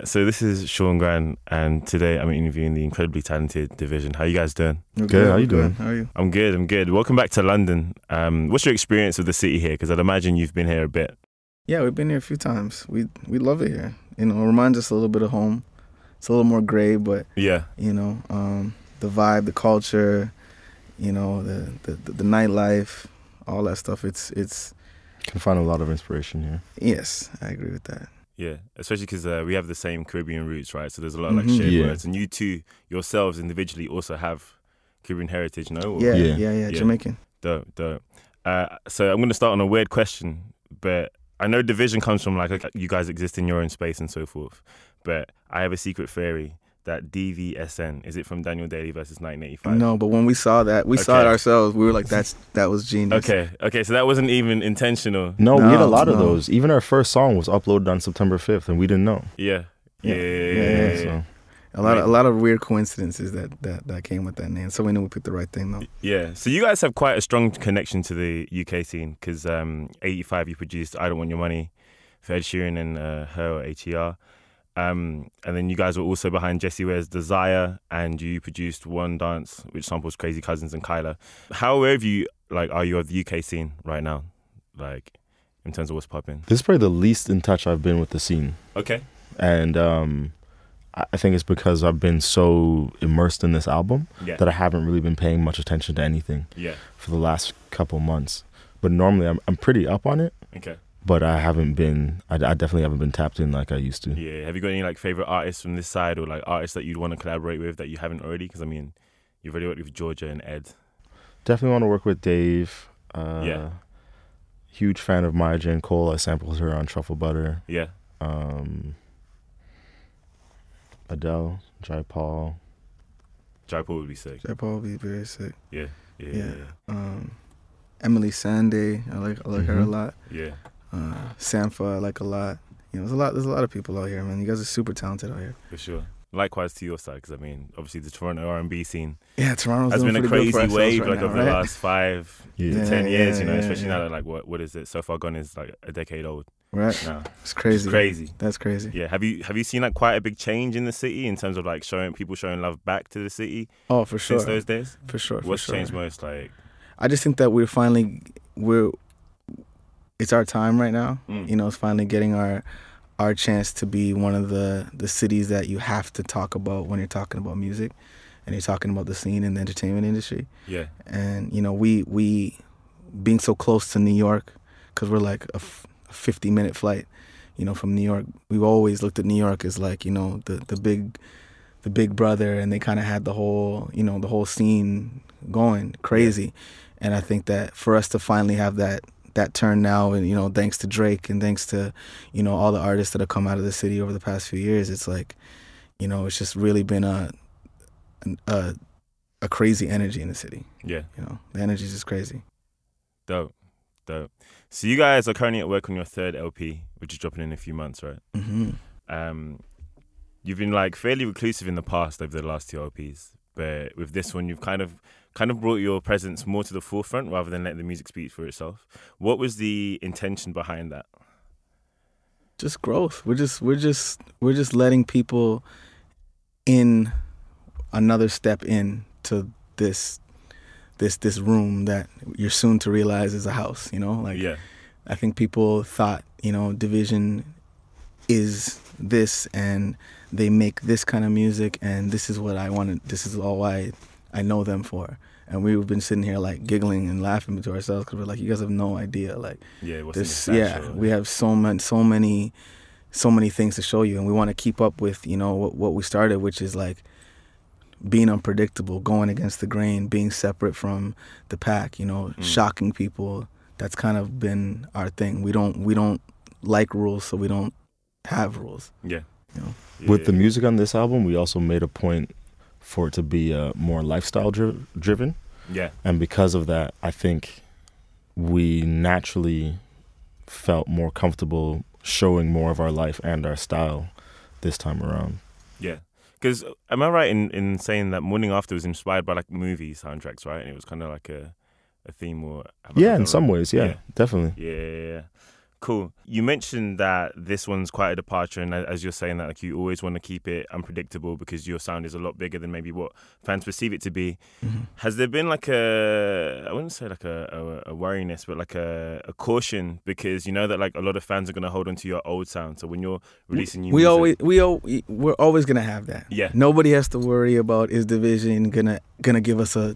So this is seangran, and today I'm interviewing the incredibly talented Division. How you guys doing? Good. How you doing? How are you? I'm good. I'm good. Welcome back to London. What's your experience of the city here? Because I'd imagine you've been here a bit. Yeah, we've been here a few times. We love it here. You know, it reminds us a little bit of home. It's a little more gray, but Yeah. you know, the vibe, the culture, you know, the nightlife, all that stuff. It's Can find a lot of inspiration here. yes, I agree with that. Yeah, especially because we have the same Caribbean roots, right? So there's a lot of like shared Yeah. words, and you two yourselves individually also have Caribbean heritage, no? Or- Yeah, Yeah. yeah, Jamaican. Dope. So I'm going to start on a weird question, but I know Division comes from like you guys exist in your own space and so forth, but I have a secret theory that dvsn, is it from Daniel Daley versus 1985? No, but when we saw that, we saw it Okay. ourselves. We were like, that was genius. Okay, so that wasn't even intentional. No, we had a lot of No. those. Even our first song was uploaded on September 5th, and we didn't know. Yeah. So A lot of weird coincidences that came with that name. So we knew we picked the right thing though. Yeah, so you guys have quite a strong connection to the UK scene because 85 you produced I Don't Want Your Money for Ed Sheeran and her or HER. And then you guys were also behind Jessie Ware's Desire, and you produced One Dance, which samples Crazy Cousins and Kyla. How aware of you are you of the UK scene right now, like in terms of what's popping? this is probably the least in touch I've been with the scene, Okay. and I think it's because I've been so immersed in this album Yeah. that I haven't really been paying much attention to anything Yeah. for the last couple months. But normally I'm pretty up on it. Okay. But I haven't been. I definitely haven't been tapped in like I used to. Yeah. Have you got any like favorite artists from this side, or like artists that you'd want to collaborate with that you haven't already? Because I mean, you've already worked with Georgia and Ed. Definitely want to work with Dave. Yeah. Huge fan of Maya Jane Cole. I sampled her on Truffle Butter. Yeah. Adele, Jai Paul. Jaipur would be sick. That probably be very sick. Yeah. Emily Sande, I like her a lot. Yeah. Sampha, I like a lot. You know, there's a lot of people out here, man. You guys are super talented out here. For sure. Likewise to your side, because I mean, obviously the Toronto R&B scene Yeah, Toronto's has doing been a pretty good crazy for wave ourselves right like over now, the right? last 5 Yeah. to 10 years, you know, yeah, especially yeah. now that like what is it? So Far Gone is like a decade old Right. now. It's crazy. It's crazy. That's crazy. Yeah. Have you seen like quite a big change in the city in terms of like people showing love back to the city Oh, for sure. since those days? For sure. What's for sure. changed most? Like, I just think that it's our time right now. You know, it's finally getting our chance to be one of the cities that you have to talk about when you're talking about music and you're talking about the scene in the entertainment industry. yeah, And, you know, we being so close to New York, because we're like a 50-minute flight, you know, from New York. We've always looked at New York as like, you know, the big brother, and they kind of had the whole scene going crazy. And I think that for us to finally have that turn now, and, you know, thanks to Drake and thanks to, you know, all the artists that have come out of the city over the past few years, it's like, you know, it's just really been a crazy energy in the city. yeah. You know, the energy is just crazy. Dope. So you guys are currently at work on your 3rd LP, which is dropping in a few months, right? Mm-hmm. You've been like fairly reclusive in the past over the last 2 LPs, but with this one, you've kind of brought your presence more to the forefront rather than letting the music speak for itself. What was the intention behind that? Just growth. We're just letting people in another step in to this room that you're soon to realize is a house, you know? Like, Yeah. I think people thought, you know, Division is this and they make this kind of music and this is what I wanted, this is all I know them for. And we've been sitting here like giggling and laughing to ourselves because we're like, you guys have no idea. Like, Yeah, what's this, in the yeah, satchel? we have so many things to show you, and we want to keep up with, you know, what we started, which is like being unpredictable, going against the grain, being separate from the pack, you know, shocking people. That's kind of been our thing. We don't like rules, so we don't have rules. Yeah. You know? With the music on this album, we also made a point for it to be more lifestyle driven. Yeah. And because of that, I think we naturally felt more comfortable showing more of our life and our style this time around. Yeah. Because am I right in saying that Morning After was inspired by like movie soundtracks, right? And it was kind of like a theme, or Yeah, in some ways, yeah, definitely. Yeah. Cool. You mentioned that this one's quite a departure, and as you're saying that, like, you always want to keep it unpredictable because your sound is a lot bigger than maybe what fans perceive it to be. Has there been like I wouldn't say like a worriness, but like a caution, because you know that like a lot of fans are going to hold on to your old sound. So when you're releasing new music, we're always gonna have that. Yeah. Nobody has to worry about, is Division gonna give us a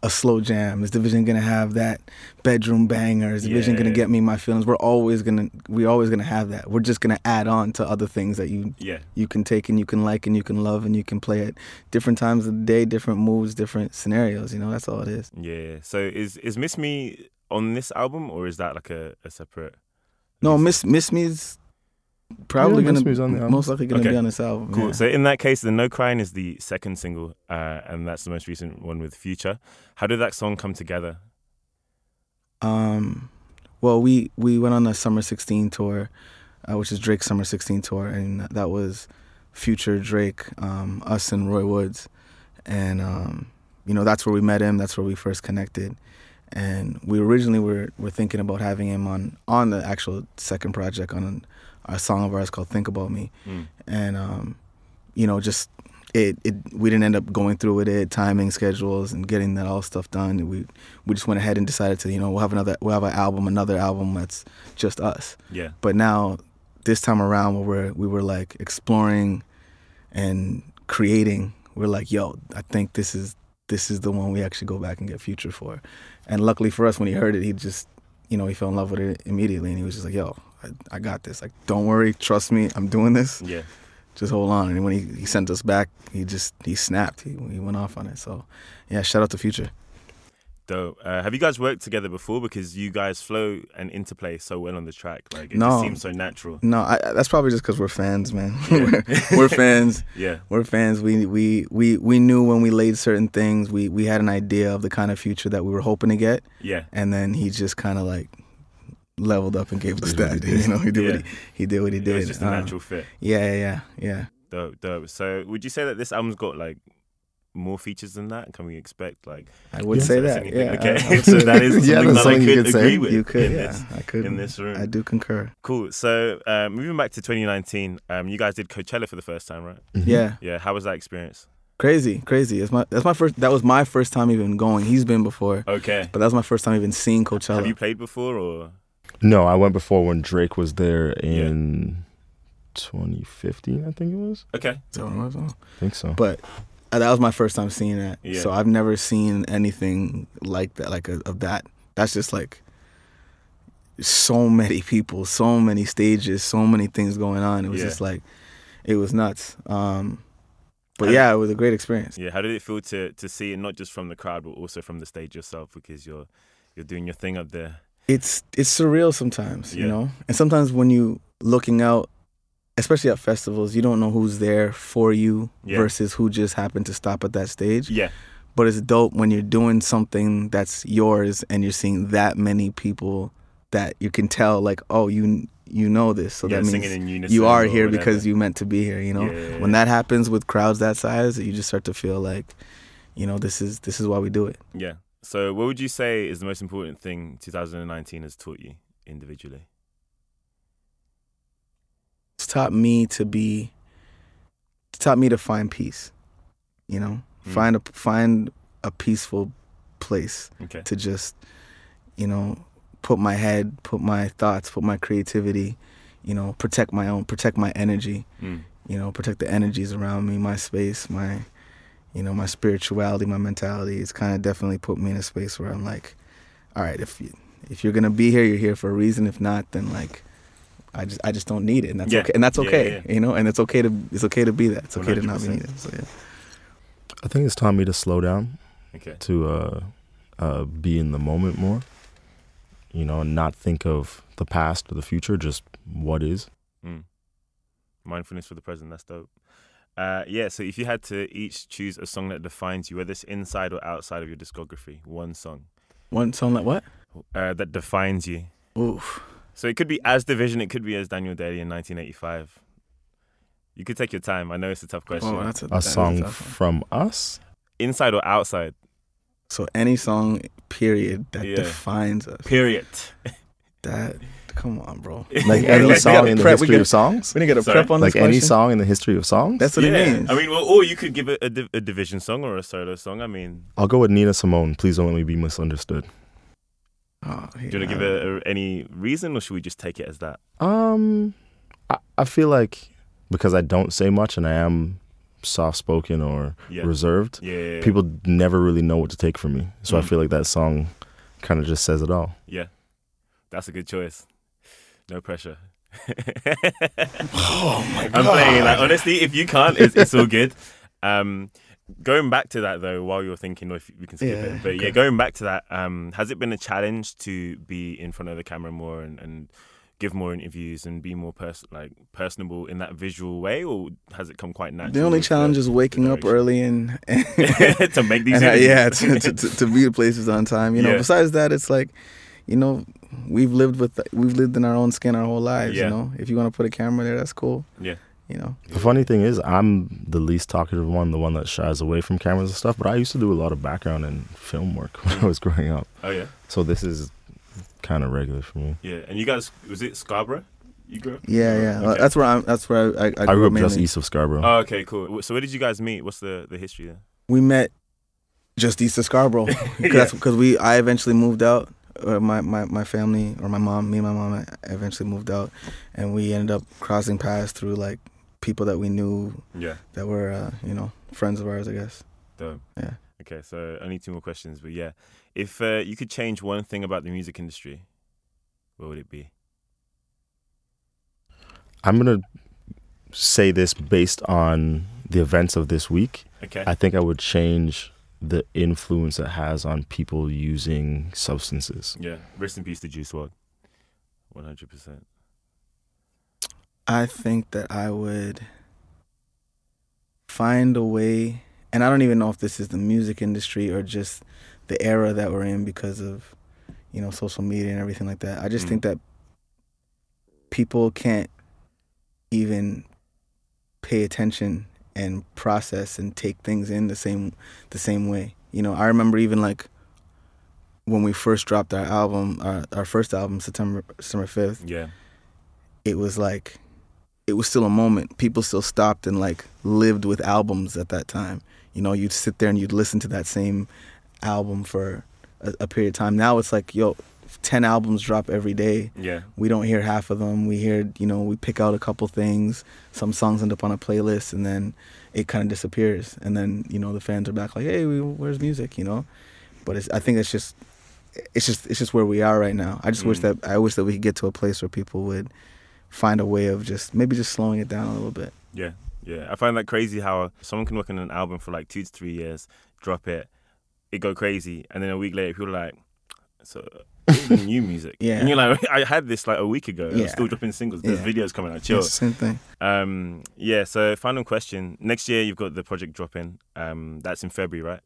slow jam? Is Division gonna have that bedroom banger? Is Division gonna get me my feelings? We're always gonna have that. We're just gonna add on to other things that you can take and you can like and you can love and you can play at different times of the day, different moods, different scenarios. You know, that's all it is. Yeah. So is Miss Me on this album, or is that like a separate? No, Miss Me's probably Miss Me's on the album. most likely gonna be on this album. Cool. Yeah. So in that case, the No Cryin is the second single, and that's the most recent one with Future. How did that song come together? Well, we went on the Summer 16 tour, which is Drake's Summer 16 tour, and that was Future, Drake, us, and Roy Woods, and you know, that's where we met him. That's where we first connected, and we originally were thinking about having him on the actual second project, on a song of ours called "Think About Me," and you know, just. We didn't end up going through with it, timing, schedules, and getting that all stuff done. We just went ahead and decided to, you know, we'll have another album that's just us. Yeah. But now, this time around, where we were like exploring and creating, we're like, yo, I think this is the one we actually go back and get Future for. And luckily for us, when he heard it, he just, you know, he fell in love with it immediately, and he was just like, yo, I got this. Like, don't worry, trust me, I'm doing this. Yeah. Just hold on. And when he sent us back, he snapped. He went off on it. So, yeah, shout out to Future. Dope. Have you guys worked together before? Because you guys flow and interplay so well on the track. Like, it just seems so natural. No, that's probably just because we're fans, man. Yeah. we're fans. Yeah. We're fans. We knew when we laid certain things, we had an idea of the kind of Future that we were hoping to get. Yeah. And then he just kind of like leveled up and gave us that. You know, he did what he did. It was just a natural fit. Yeah. Dope. So would you say that this album's got like more features than that? Can we expect like? I would say that. Anything? Yeah. Okay. So that is something that I could agree with. You could. I could in this room. I do concur. Cool. So moving back to 2019, you guys did Coachella for the first time, right? Mm-hmm. Yeah. Yeah. How was that experience? Crazy. That was my first time even going. He's been before. Okay. But that was my first time even seeing Coachella. Have you played before or? No, I went before when Drake was there in 2015, I think it was. Okay. So I think so. But that was my first time seeing that. Yeah. So I've never seen anything like that, like of that. That's just like so many people, so many stages, so many things going on. It was just like, it was nuts. But yeah, it was a great experience. Yeah. How did it feel to see it not just from the crowd, but also from the stage yourself, because you're doing your thing up there? It's surreal sometimes, you know? And sometimes when you looking out, especially at festivals, you don't know who's there for you versus who just happened to stop at that stage. Yeah. But it's dope when you're doing something that's yours and you're seeing that many people that you can tell, like, oh, you know this. So that means in unison, you are here because you meant to be here, you know? Yeah. When that happens with crowds that size, you just start to feel like, you know, this is why we do it. Yeah. So what would you say is the most important thing 2019 has taught you individually? It's taught me to find peace, you know, find a peaceful place to just, you know, put my head, put my thoughts, put my creativity, you know, protect my energy, you know, protect the energies around me, my space, my spirituality, my mentality. It's kind of definitely put me in a space where I'm like, all right, if you're gonna be here, you're here for a reason. If not, then like, I just don't need it, and that's okay. And that's okay, you know. And it's okay to be that. It's okay 100%. To not be needed. So yeah. I think it's taught me to slow down, to be in the moment more, you know, and not think of the past or the future, just what is. Mindfulness for the present. That's dope. So if you had to each choose a song that defines you, whether it's inside or outside of your discography, one song that what? That defines you. Oof. So it could be as Division, it could be as Daniel Daley and 1985. You could take your time. I know it's a tough question. Oh, a song from us? Inside or outside? So any song, period, that defines us. Period. That Come on, bro. Like any song in the history of songs? We didn't get a prep on this Like any question? song in the history of songs? That's what it means. I mean, well, or you could give it a division song or a solo song. I mean, I'll go with Nina Simone. Please don't let me be misunderstood. Oh, do you want to give it any reason, or should we just take it as that? I feel like because I don't say much and I am soft-spoken or reserved, people never really know what to take from me. So I feel like that song kind of just says it all. Yeah, that's a good choice. No pressure. Oh my God. I'm playing. Like, honestly, if you can't, it's all good. Going back to that though, while you're thinking, or if we can skip it, but going back to that, has it been a challenge to be in front of the camera more and give more interviews and be more personable in that visual way, or has it come quite naturally? The only challenge is waking up early and to make these to be at places on time. You know, besides that, it's like, you know, we've lived in our own skin our whole lives. You know, if you want to put a camera there, that's cool. Yeah. You know, the funny thing is, I'm the least talkative one, the one that shies away from cameras and stuff. But I used to do a lot of background and film work when I was growing up. Oh yeah. So this is kind of regular for me. Yeah, and you guys, was it Scarborough? You grew up? Yeah. Okay. That's where I grew up just east of Scarborough. Oh, okay, cool. So where did you guys meet? What's the history there? We met just east of Scarborough because I eventually moved out. My family, or my mom, me and my mom, I eventually moved out, and we ended up crossing paths through like people that we knew that were you know, friends of ours, I guess. Dope. Yeah. Okay, so only 2 more questions, but yeah, if you could change one thing about the music industry, what would it be? I'm gonna say this based on the events of this week. Okay. I think I would change the influence it has on people using substances. Yeah. Rest in peace to Juice WRLD. 100%. I think that I would find a way, and I don't even know if this is the music industry or just the era that we're in because of, you know, social media and everything like that. I just think that people can't even pay attention and process and take things in the same way. You know, I remember even like when we first dropped our album, our first album, September 5th. Yeah. It was like, it was still a moment. People still stopped and like lived with albums at that time. You know, you'd sit there and you'd listen to that same album for a period of time. Now it's like, yo, 10 albums drop every day. Yeah. We don't hear half of them. We hear, you know, we pick out a couple things. Some songs end up on a playlist and then it kind of disappears. And then, you know, the fans are back like, hey, where's music, you know? But I think it's just where we are right now. I just wish that we could get to a place where people would find a way of maybe just slowing it down a little bit. Yeah. Yeah. I find that crazy how someone can work on an album for like 2 to 3 years, drop it go crazy, and then a week later people are like, so the new music. Yeah. And you're like, I had this like a week ago. I'm still dropping singles. There's videos coming out. Chill. It's the same thing. Yeah, so final question. Next year you've got the project dropping. That's in February, right?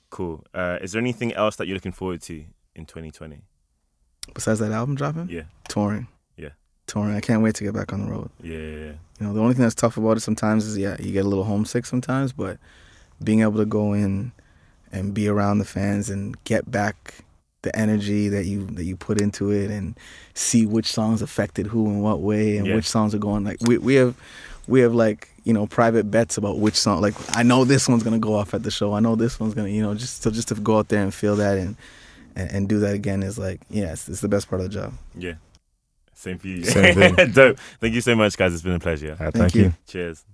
Cool. Is there anything else that you're looking forward to in 2020? Besides that album dropping? Yeah. Touring. Yeah. Touring. I can't wait to get back on the road. Yeah. You know, the only thing that's tough about it sometimes is, you get a little homesick sometimes, but being able to go in and be around the fans and get back the energy that you put into it and see which songs affected who in what way and which songs are going, like we have like, you know, private bets about which song, like I know this one's gonna go off at the show, I know this one's gonna, you know, just to go out there and feel that and do that again is like, it's the best part of the job. Yeah, same for you. Same thing. Dope. Thank you so much, guys. It's been a pleasure. Thank you. Cheers.